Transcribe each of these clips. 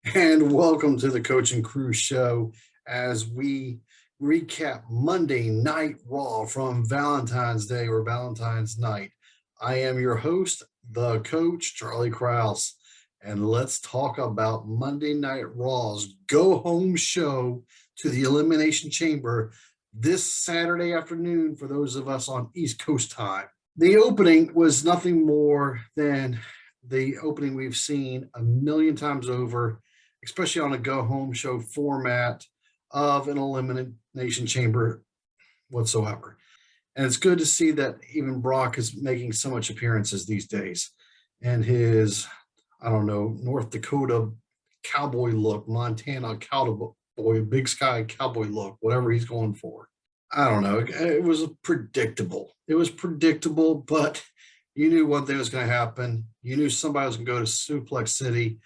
And welcome to the Coach and Crew Show as we recap Monday Night Raw from Valentine's Day or Valentine's Night. I am your host, the Coach, Charlie Krause, and let's talk about Monday Night Raw's go home show to the Elimination Chamber this Saturday afternoon for those of us on East Coast time. The opening was nothing more than the opening we've seen a million times over, especially on a go home show format of an elimination chamber whatsoever. And it's good to see that even Brock is making so much appearances these days. And his, I don't know, North Dakota cowboy look, Montana cowboy, Big Sky cowboy look, whatever he's going for. I don't know. It was predictable. It was predictable, but you knew one thing was going to happen. You knew somebody was going to go to Suplex City.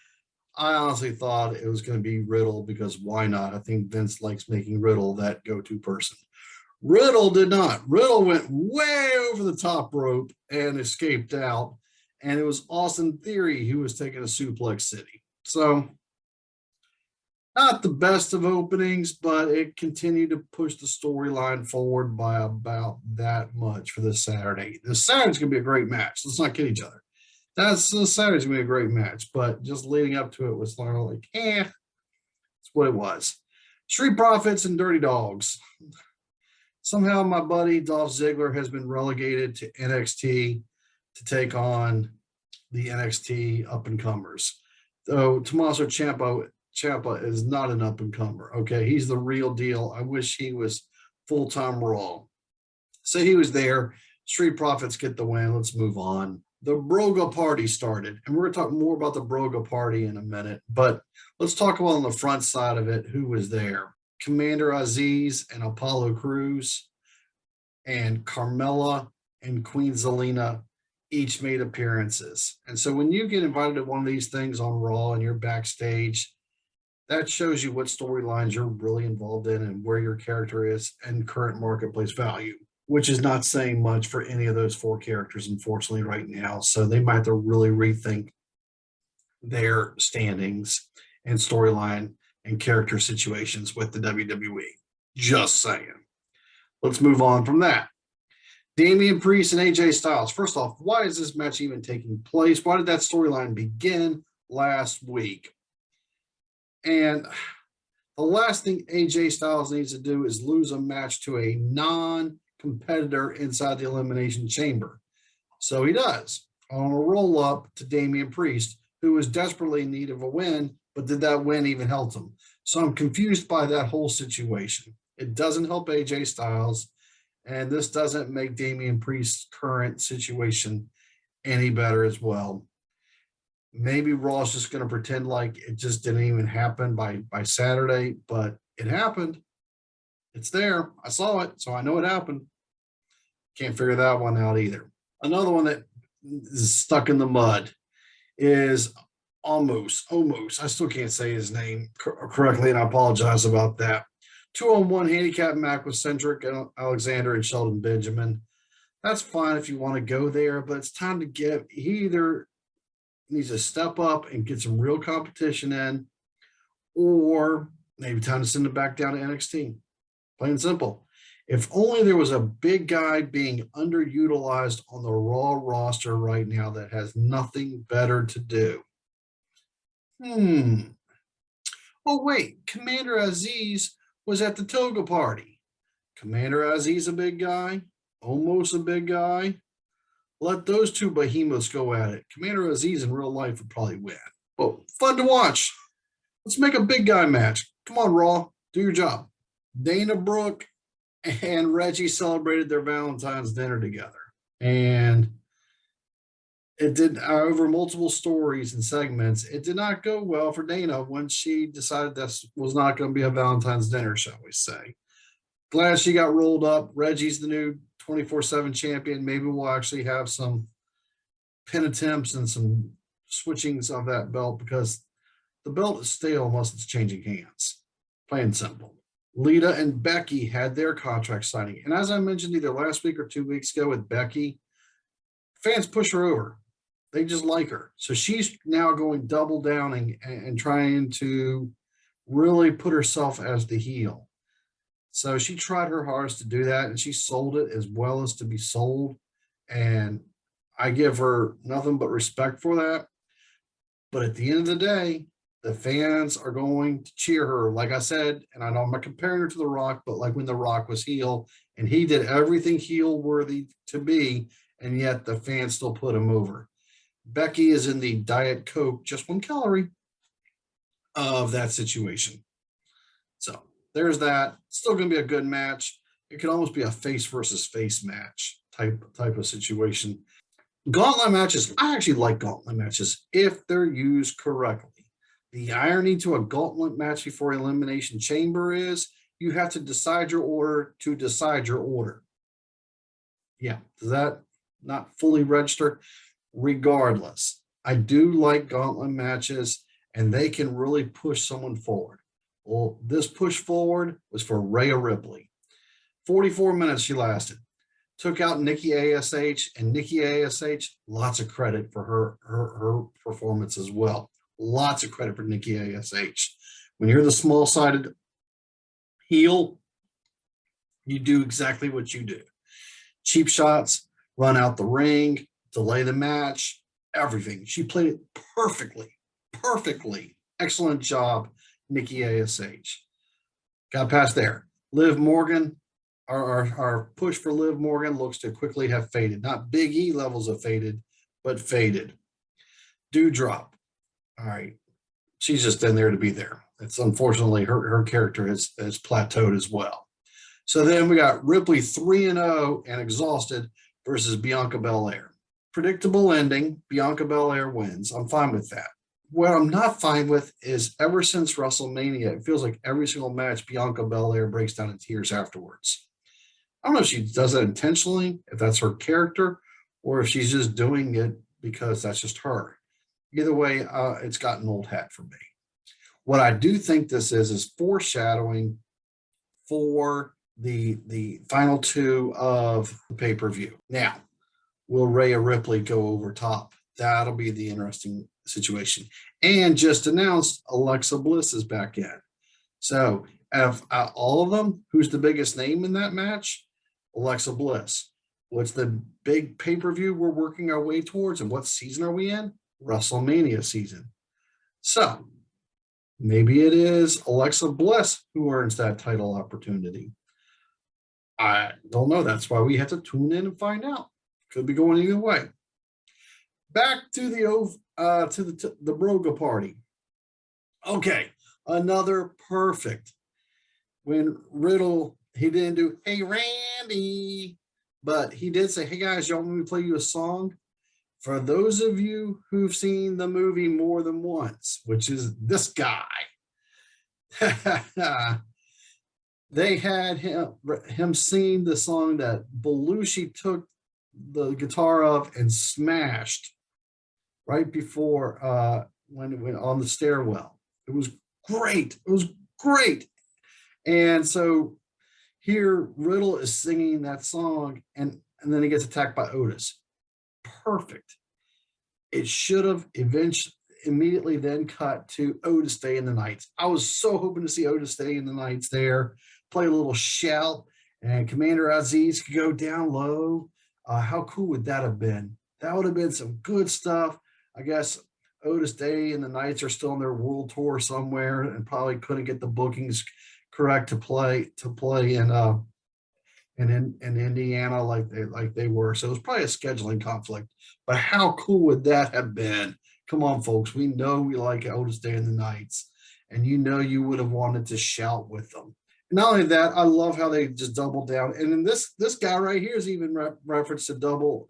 I honestly thought it was going to be Riddle because why not? I think Vince likes making Riddle that go-to person. Riddle did not. Riddle went way over the top rope and escaped out. And it was Austin Theory who was taking a Suplex City. So not the best of openings, but it continued to push the storyline forward by about that much for this Saturday. This Saturday's going to be a great match. Let's not kid each other. That's Saturday's gonna be a great match, but just leading up to it was sort of like, it's what it was. Street Profits and Dirty Dogs. Somehow my buddy Dolph Ziggler has been relegated to NXT to take on the NXT up and comers. Though Tommaso Ciampa is not an up and comer. Okay, he's the real deal. I wish he was full-time Raw. So he was there. Street Profits get the win. Let's move on. The Broga Party started, and we're going to talk more about the Broga Party in a minute, but let's talk about on the front side of it who was there. Commander Aziz and Apollo Crews and Carmella and Queen Zelina each made appearances. And so when you get invited to one of these things on Raw and you're backstage, that shows you what storylines you're really involved in and where your character is and current marketplace value, which is not saying much for any of those four characters, unfortunately, right now. So they might have to really rethink their standings and storyline and character situations with the WWE. Just saying. Let's move on from that. Damian Priest and AJ Styles. First off, why is this match even taking place? Why did that storyline begin last week? And the last thing AJ Styles needs to do is lose a match to a non-competitor inside the Elimination Chamber. So he does on a roll up to Damian Priest, who was desperately in need of a win, but did that win even help him? So I'm confused by that whole situation. It doesn't help AJ Styles, and this doesn't make Damian Priest's current situation any better as well. Maybe Raw's just going to pretend like it just didn't even happen by Saturday, but it happened. It's there. I saw it, so I know it happened. Can't figure that one out either. Another one that is stuck in the mud is Almost. I still can't say his name correctly, and I apologize about that. 2-on-1 handicap match with Cedric Alexander and Shelton Benjamin. That's fine if you want to go there, but it's time to get he either needs to step up and get some real competition in, or maybe time to send him back down to NXT. Plain and simple. If only there was a big guy being underutilized on the Raw roster right now that has nothing better to do. Oh, wait. Commander Aziz was at the Toga party. Commander Aziz a big guy? Almost a big guy? Let those two behemoths go at it. Commander Aziz in real life would probably win. Well, fun to watch. Let's make a big guy match. Come on, Raw. Do your job. Dana Brooke and Reggie celebrated their Valentine's dinner together. And it did, over multiple stories and segments, it did not go well for Dana when she decided this was not going to be a Valentine's dinner, shall we say. Glad she got rolled up. Reggie's the new 24/7 champion. Maybe we'll actually have some pin attempts and some switchings of that belt because the belt is stale unless it's changing hands. Plain and simple. Lita and Becky had their contract signing. And as I mentioned either last week or 2 weeks ago with Becky, fans push her over. They just like her. So she's now going double down and trying to really put herself as the heel. So she tried her hardest to do that, and she sold it as well as to be sold. And I give her nothing but respect for that. But at the end of the day, the fans are going to cheer her. Like I said, and I know I'm not comparing her to The Rock, but like when The Rock was heel and he did everything heel worthy to be, and yet the fans still put him over. Becky is in the Diet Coke, just 1 calorie of that situation. So there's that. Still going to be a good match. It could almost be a face versus face match type of situation. Gauntlet matches, I actually like gauntlet matches if they're used correctly. The irony to a gauntlet match before Elimination Chamber is you have to decide your order to decide your order. Yeah, does that not fully register? Regardless, I do like gauntlet matches, and they can really push someone forward. Well, this push forward was for Rhea Ripley. 44 minutes she lasted. Took out Nikki ASH, and Nikki ASH, lots of credit for her performance as well. Lots of credit for Nikki ASH. When you're the small-sided heel, you do exactly what you do. Cheap shots, run out the ring, delay the match, everything. She played it perfectly. Excellent job, Nikki ASH. Got past there. Liv Morgan, our push for Liv Morgan looks to quickly have faded. Not Big E levels of faded, but faded. Dewdrop. All right. She's just in there to be there. It's unfortunately her character has plateaued as well. So then we got Ripley 3-0 and exhausted versus Bianca Belair. Predictable ending. Bianca Belair wins. I'm fine with that. What I'm not fine with is ever since WrestleMania, it feels like every single match Bianca Belair breaks down in tears afterwards. I don't know if she does that intentionally, if that's her character, or if she's just doing it because that's just her. Either way, it's gotten old hat for me. What I do think this is foreshadowing for the final two of the pay-per-view. Now, will Rhea Ripley go over top? That'll be the interesting situation. And just announced, Alexa Bliss is back in. So, of all of them, who's the biggest name in that match? Alexa Bliss. What's the big pay-per-view we're working our way towards, and what season are we in? WrestleMania season. So, maybe it is Alexa Bliss who earns that title opportunity. I don't know. That's why we have to tune in and find out. Could be going either way. Back to the Broga Party. Okay, another perfect. When Riddle, he didn't do, hey, Randy, but he did say, hey, guys, y'all want me to play you a song? For those of you who've seen the movie more than once, which is this guy, they had him sing the song that Belushi took the guitar of and smashed right before when it went on the stairwell. It was great. It was great. And so here Riddle is singing that song, and then he gets attacked by Otis. Perfect. It should have immediately then cut to Otis Day in the Nights. I was so hoping to see Otis Day in the Nights there, play a little shout, and Commander Aziz could go down low. How cool would that have been? That would have been some good stuff. I guess Otis Day and the Knights are still on their world tour somewhere and probably couldn't get the bookings correct to play in Indiana like they were. So it was probably a scheduling conflict. But how cool would that have been? Come on, folks. We know we like Otis Day and the Knights, and you would have wanted to shout with them. And not only that, I love how they just doubled down. And then this guy right here is even reference to double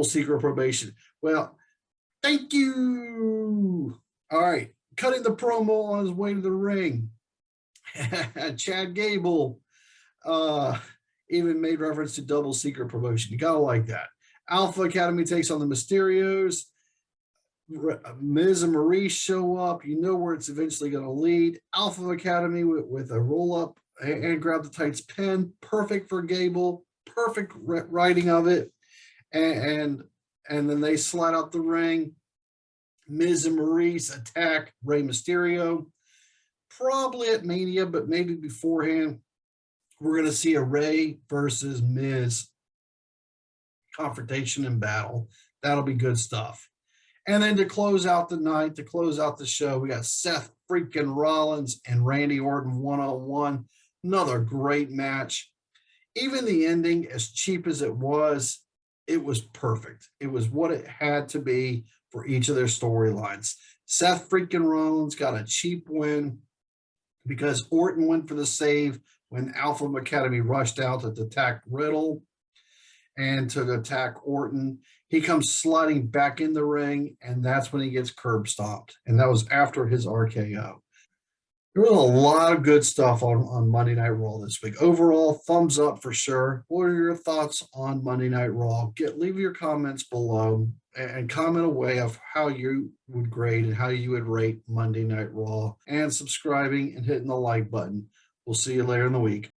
secret probation. Well, thank you. All right, cutting the promo on his way to the ring. Chad Gable even made reference to double secret promotion. You gotta like that. Alpha Academy takes on the Mysterios. Miz and Maurice show up. You know where it's eventually going to lead. Alpha Academy with a roll up and grab the tights pin. Perfect for Gable. Perfect writing of it. And And then they slide out the ring. Miz and Maurice attack Rey Mysterio, probably at Mania, but maybe beforehand. We're going to see a Rey versus Miz confrontation and battle. That'll be good stuff. And then to close out the night, to close out the show, we got Seth freaking Rollins and Randy Orton one-on-one. Another great match. Even the ending, as cheap as it was perfect. It was what it had to be for each of their storylines. Seth freaking Rollins got a cheap win because Orton went for the save when Alpha Academy rushed out to attack Riddle and to attack Orton. He comes sliding back in the ring, and that's when he gets curb stomped. And that was after his RKO. There was a lot of good stuff on Monday Night Raw this week. Overall, thumbs up for sure. What are your thoughts on Monday Night Raw? Leave your comments below and comment away of how you would grade and how you would rate Monday Night Raw, and subscribing and hitting the like button. We'll see you later in the week.